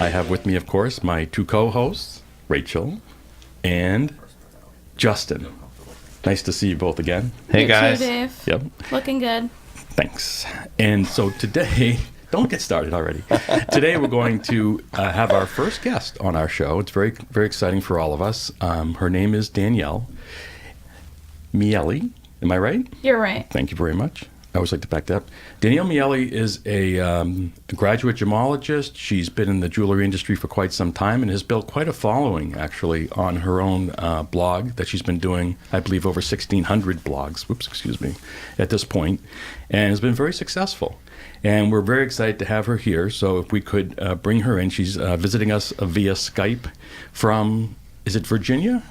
I have with me, of course, my two co-hosts, Rachel and Justin. Nice to see you both again. Hey You guys. too, Dave. Yep. Looking good. Thanks. And so today, don't get started already. Today we're going to have our first guest on our show. It's very, very exciting for all of us. Her name is Danielle Miele. Am I right? You're right. Thank you very much. I always like to back that up. Danielle Miele is a graduate gemologist. She's been in the jewelry industry for quite some time and has built quite a following, actually, on her own blog that she's been doing, I believe, over 1,600 blogs, at this point, and has been very successful. And we're very excited to have her here. So if we could bring her in. She's visiting us via Skype from, is it Virginia,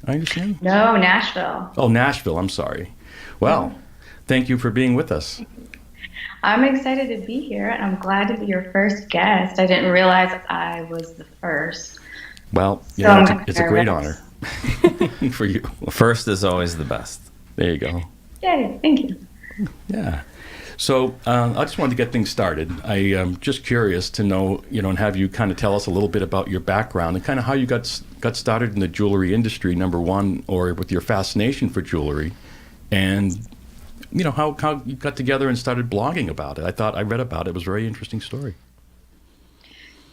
I understand? No, Nashville. Oh, Nashville. I'm sorry. Well, thank you for being with us. I'm excited to be here, and I'm glad to be your first guest. I didn't realize I was the first. Well, So I'm it's a great nervous. honor for you. First is always the best. There you go. Yay, thank you. Yeah. So I just wanted to get things started. I am just curious to know, and have you kind of tell us a little bit about your background and kind of how you got started in the jewelry industry, number one, or with your fascination for jewelry, and how you got together and started blogging about it. I read about it. It was a very interesting story.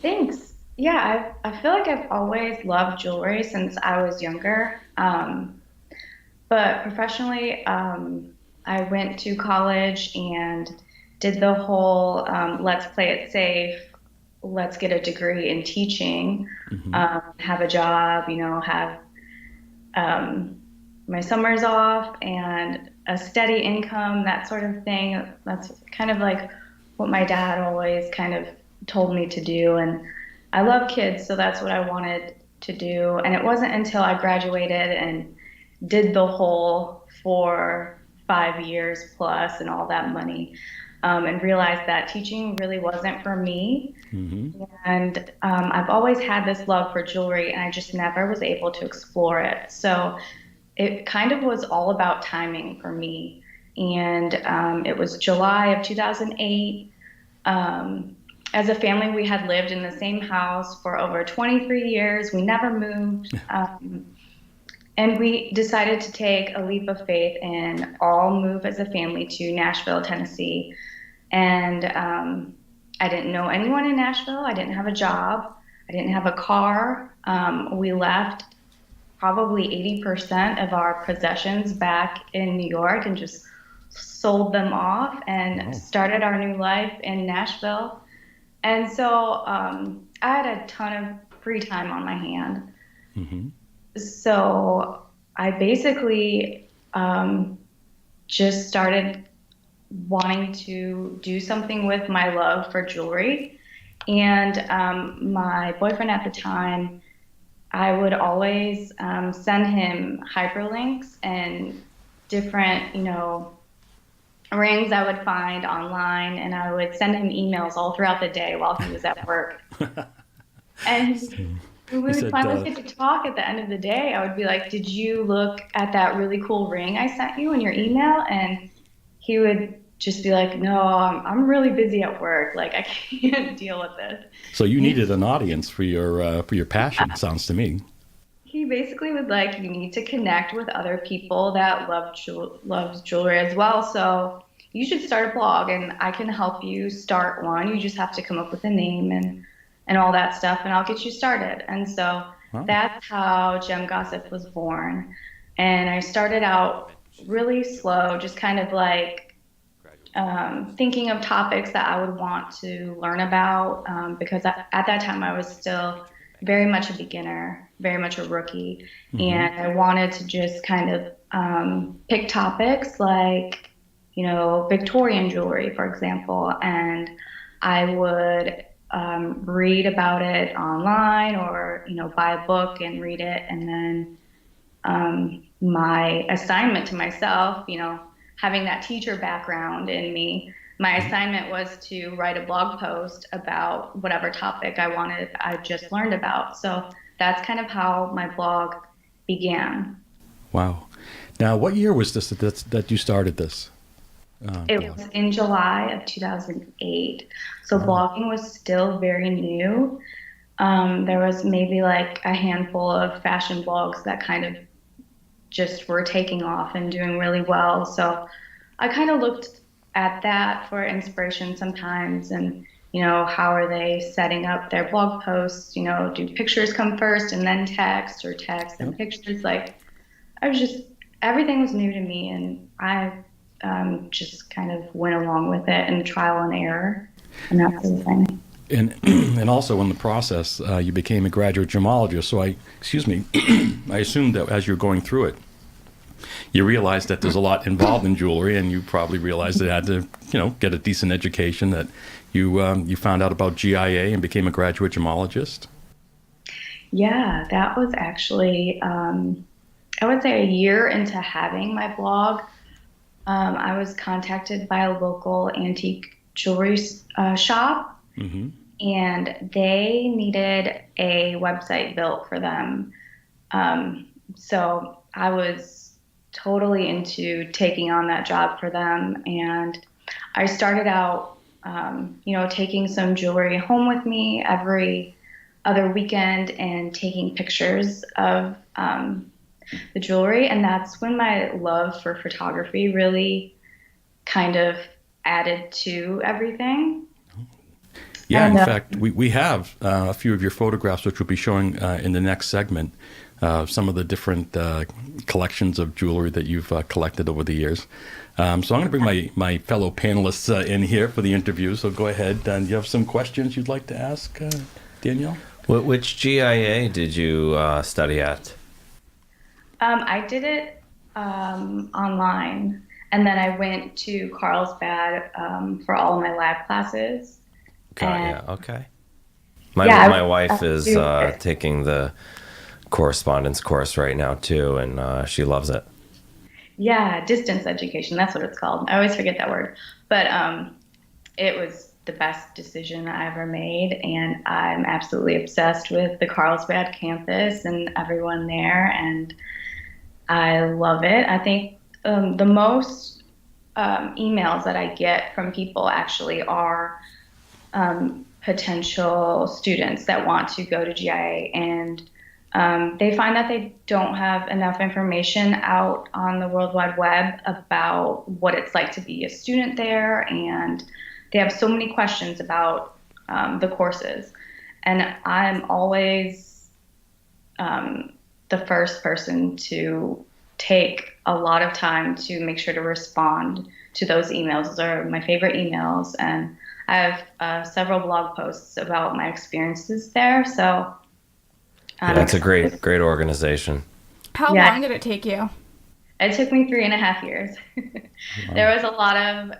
Thanks. Yeah, I feel like I've always loved jewelry since I was younger. But professionally, I went to college and did the whole let's play it safe, let's get a degree in teaching, have a job, have my summers off and a steady income, that sort of thing. That's kind of like what my dad always kind of told me to do. And I love kids, so that's what I wanted to do. And it wasn't until I graduated and did the whole for 5 years plus and all that money, and realized that teaching really wasn't for me. And I've always had this love for jewelry, and I just never was able to explore it. So it kind of was all about timing for me. And it was July of 2008. As a family, we had lived in the same house for over 23 years. We never moved. And we decided to take a leap of faith and all move as a family to Nashville, Tennessee. And I didn't know anyone in Nashville. I didn't have a job. I didn't have a car. We left probably 80% of our possessions back in New York and just sold them off and started our new life in Nashville. And so I had a ton of free time on my hand. So I basically just started wanting to do something with my love for jewelry. And my boyfriend at the time, I would always send him hyperlinks and different, rings I would find online, and I would send him emails all throughout the day while he was at work. And when we would finally get to talk at the end of the day, I would be like, did you look at that really cool ring I sent you in your email? And he would just be like, no, I'm really busy at work. Like, I can't deal with this. So you needed an audience for your passion, sounds to me. He basically was like, you need to connect with other people that loves jewelry as well. So you should start a blog, and I can help you start one. You just have to come up with a name and all that stuff, and I'll get you started. And so that's how Gem Gossip was born. And I started out really slow, just kind of like thinking of topics that I would want to learn about, because at that time I was still very much a beginner, very much a rookie. And I wanted to just kind of pick topics like, Victorian jewelry, for example, and I would read about it online or, buy a book and read it. And then my assignment to myself, having that teacher background in me, my assignment was to write a blog post about whatever topic I just learned about. So that's kind of how my blog began. Wow. Now, what year was this that you started this? It was in July of 2008. So blogging was still very new. There was maybe like a handful of fashion blogs that kind of just were taking off and doing really well. So I kind of looked at that for inspiration sometimes and, how are they setting up their blog posts? Do pictures come first and then text or text and Yep. pictures? Like, I was just, everything was new to me and I just kind of went along with it and trial and error and that sort of thing. And and also in the process, you became a graduate gemologist. So excuse me, I assumed that as you're going through it, you realized that there's a lot involved in jewelry, and you probably realized that you had to, get a decent education. That you found out about GIA and became a graduate gemologist. Yeah, that was actually, I would say a year into having my blog. I was contacted by a local antique jewelry shop, Hmm. and they needed a website built for them. So I was totally into taking on that job for them, and I started out, taking some jewelry home with me every other weekend and taking pictures of the jewelry. And that's when my love for photography really kind of added to everything. Yeah, And in fact, we have a few of your photographs, which we'll be showing in the next segment. Some of the different collections of jewelry that you've collected over the years. So I'm going to bring my fellow panelists in here for the interview. So go ahead. Do you have some questions you'd like to ask, Danielle? Which GIA did you study at? I did it online. And then I went to Carlsbad for all of my lab classes. Got And yeah, okay. My yeah, my wife I is do it. taking the correspondence course right now too, and she loves it. Yeah, distance education. That's what it's called. I always forget that word. But it was the best decision I ever made, and I'm absolutely obsessed with the Carlsbad campus and everyone there, and I love it. I think the most emails that I get from people actually are potential students that want to go to GIA, and they find that they don't have enough information out on the World Wide Web about what it's like to be a student there, and they have so many questions about the courses. And I'm always the first person to take a lot of time to make sure to respond to those emails. Those are my favorite emails, and I have several blog posts about my experiences there. So I'm Yeah, it's a excited. great organization. How Yeah, long did it take you? it took me 3.5 years. Wow. There was a lot of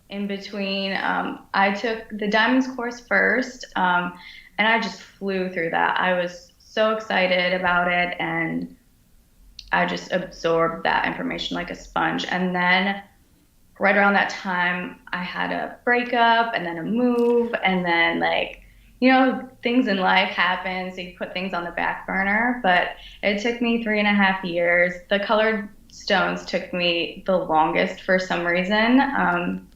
in between. I took the diamonds course first, and I just flew through that. I was so excited about it, and I just absorbed that information like a sponge. And then right around that time, I had a breakup and then a move, and then like, things in life happen, so you put things on the back burner. But it took me 3.5 years. The colored stones took me the longest for some reason.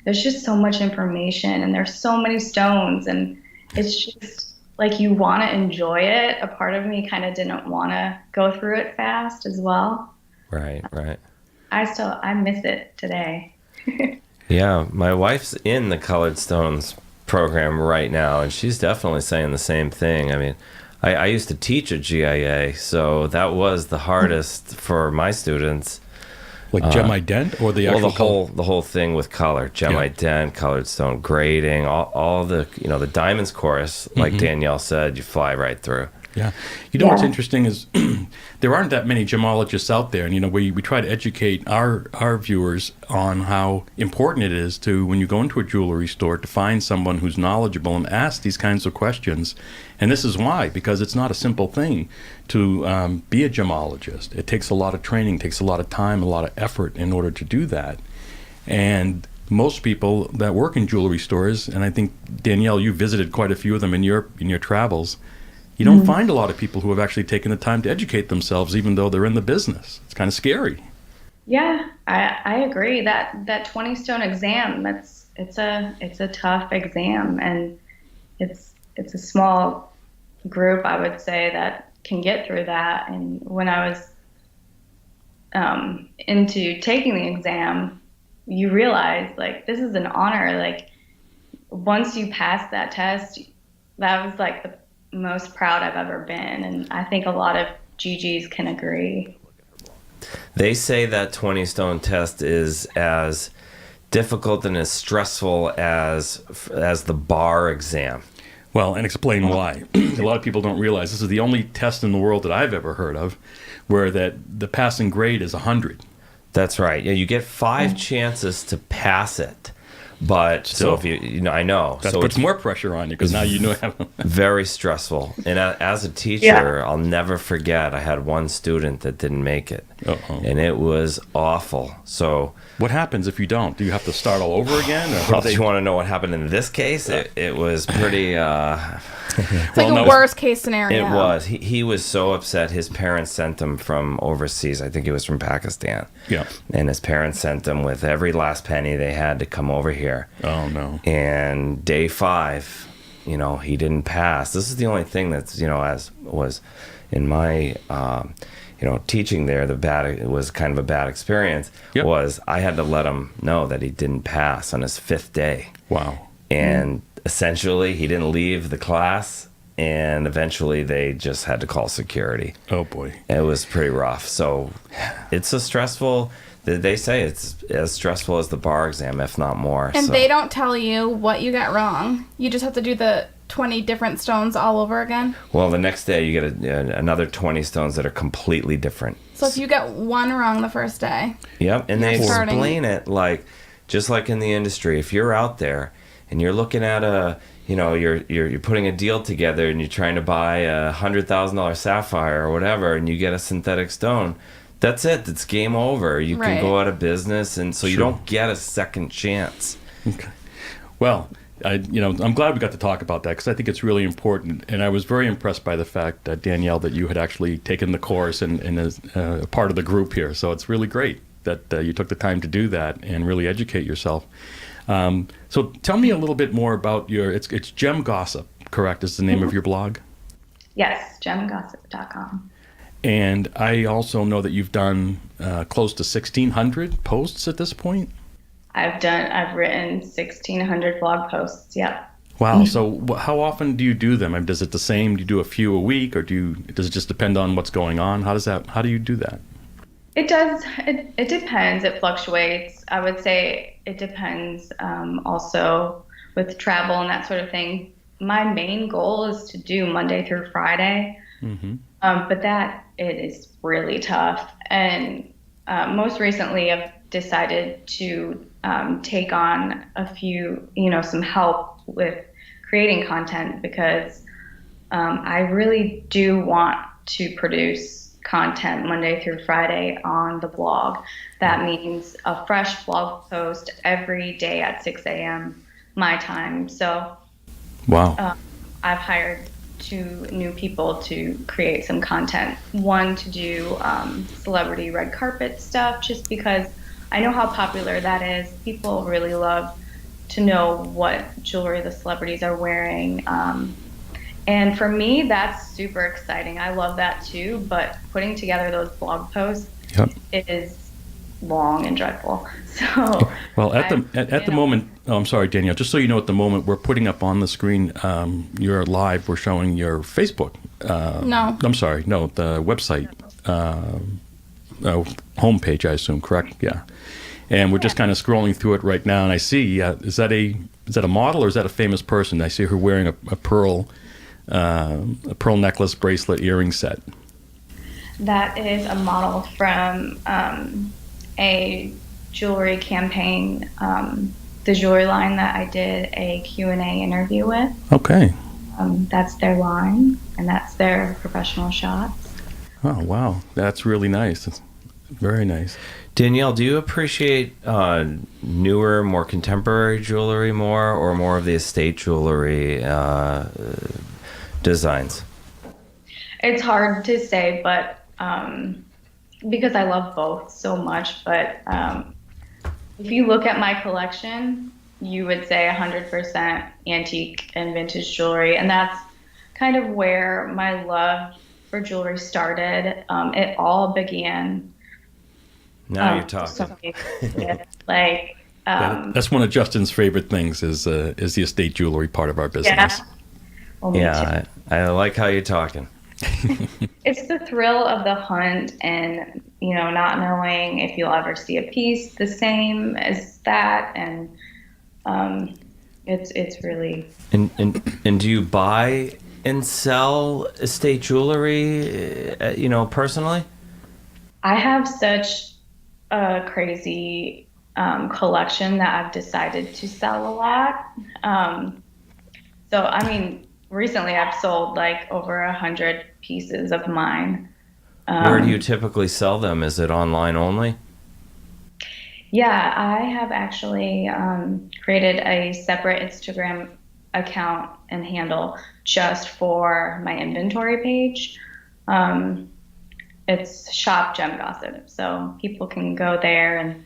There's just so much information, and there's so many stones, and it's just like you want to enjoy it. A part of me kind of didn't want to go through it fast as well. Right, right. I miss it today. Yeah, my wife's in the Colored Stones program right now, and she's definitely saying the same thing. I mean, I used to teach at GIA, so that was the hardest for my students. Like gem ident or the Well, actual color? the whole thing with color, Yeah. gemite dent, colored stone grading, all the the diamonds course, like Danielle said, you fly right through. Yeah. You know what's Yeah. interesting is there aren't that many gemologists out there. And, we try to educate our viewers on how important it is to, when you go into a jewelry store, to find someone who's knowledgeable and ask these kinds of questions. And this is why, because it's not a simple thing to be a gemologist. It takes a lot of training, takes a lot of time, a lot of effort in order to do that. And most people that work in jewelry stores, and I think, Danielle, you visited quite a few of them in your travels, you don't find a lot of people who have actually taken the time to educate themselves, even though they're in the business. It's kind of scary. Yeah, I agree that 20 stone exam, it's a tough exam, and it's a small group, I would say, that can get through that. And when I was into taking the exam, you realize like this is an honor. Like once you pass that test, that was like the most proud I've ever been, and I think a lot of GGs can agree. They say that 20 stone test is as difficult and as stressful as the bar exam. Well, and explain why. A lot of people don't realize this is the only test in the world that I've ever heard of where that the passing grade is 100. That's right. Yeah, you get 5 chances to pass it. But so if I know. That so puts more pressure on you because now you know how to. Very stressful. And as a teacher, I'll never forget, I had one student that didn't make it. Uh-oh. And it was awful. So what happens if you don't? Do you have to start all over again? Or do you want to know what happened in this case? It was pretty... It's like a worst case scenario. It was. He was so upset. His parents sent him from overseas. I think he was from Pakistan. Yeah. And his parents sent him with every last penny they had to come over here. Oh, no. And day 5, he didn't pass. This is the only thing that's, as was in my, teaching there, it was kind of a bad experience, was I had to let him know that he didn't pass on his 5th day. Wow. And essentially, he didn't leave the class, and eventually they just had to call security. Oh, boy. It was pretty rough. So it's a stressful... They say it's as stressful as the bar exam, if not more. And they don't tell you what you got wrong. You just have to do the 20 different stones all over again. Well, the next day you get another 20 stones that are completely different. So if you get one wrong the first day. Yep, and they starting. explain it just like in the industry. If you're out there and you're looking at you're putting a deal together and you're trying to buy a $100,000 sapphire or whatever, and you get a synthetic stone. That's it. It's game over. You can go out of business, and so you don't get a second chance. Okay. Well, I'm glad we got to talk about that because I think it's really important. And I was very impressed by the fact, Danielle, that you had actually taken the course and as a part of the group here. So it's really great that you took the time to do that and really educate yourself. So tell me a little bit more about it's Gem Gossip, correct? Is the name of your blog? Yes, gemgossip.com. And I also know that you've done close to 1,600 posts at this point. I've written 1,600 blog posts. Yep. Wow. So how often do you do them? I mean, does it the same? Do you do a few a week, or does it just depend on what's going on? How do you do that? It does. It depends. It fluctuates. I would say it depends. Also with travel and that sort of thing. My main goal is to do Monday through Friday. Mm-hmm. But it is really tough. And most recently, I've decided to take on a few, some help with creating content because I really do want to produce content Monday through Friday on the blog. That means a fresh blog post every day at 6 a.m. my time. So wow. I've hired 2 new people to create some content. One to do celebrity red carpet stuff, just because I know how popular that is. People really love to know what jewelry the celebrities are wearing. And for me, that's super exciting. I love that too, but putting together those blog posts is long and dreadful. So well, at the moment, I'm sorry, Danielle, just so you know, at the moment we're putting up on the screen, you're live, we're showing your Facebook. No. I'm sorry, no, the website homepage, I assume, correct? Yeah. And we're just kind of scrolling through it right now, and I see, is that a model or is that a famous person? I see her wearing a pearl necklace, bracelet, earring set. That is a model from a jewelry campaign, the jewelry line that I did a Q&A interview with. Okay. That's their line, and that's their professional shots. Oh, wow. That's really nice. That's very nice. Danielle, do you appreciate newer, more contemporary jewelry or more of the estate jewelry designs? It's hard to say, but because I love both so much. But if you look at my collection, you would say 100% antique and vintage jewelry, and that's kind of where my love for jewelry started. It all began. Now you're talking. Something like, That's one of Justin's favorite things is the estate jewelry part of our business. yeah. Well, me too. Yeah, I like how you're talking. It's the thrill of the hunt and, not knowing if you'll ever see a piece the same as that. And it's really. And do you buy and sell estate jewelry, personally? I have such a crazy collection that I've decided to sell a lot. So, I mean, recently I've sold like over 100 pieces of mine. Where do you typically sell them? Is it online only? Yeah, I have actually created a separate Instagram account and handle just for my inventory page. It's Shop Gem Gossip, so people can go there and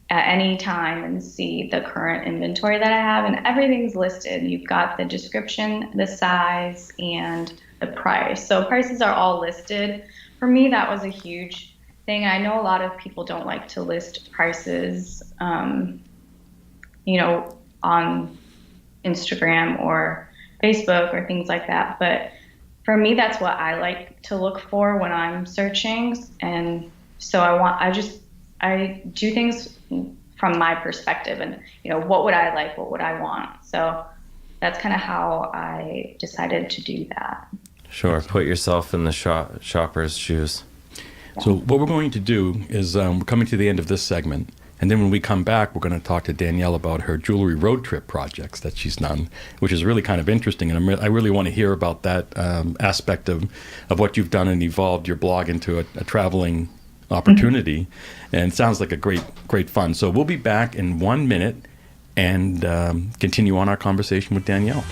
at any time and see the current inventory that I have, and everything's listed. You've got the description, the size, and the price. So prices are all listed. For me, that was a huge thing. I know a lot of people don't like to list prices, on Instagram or Facebook or things like that. But for me, that's what I like to look for when I'm searching. And so I do things from my perspective and, what would I like? What would I want? So that's kind of how I decided to do that. Sure. Put yourself in the shopper's shoes. So what we're going to do is we're coming to the end of this segment. And then when we come back, we're going to talk to Danielle about her jewelry road trip projects that she's done, which is really kind of interesting. And I really want to hear about that aspect of what you've done and evolved your blog into a traveling opportunity. And it sounds like a great fun. So we'll be back in 1 minute and continue on our conversation with Danielle.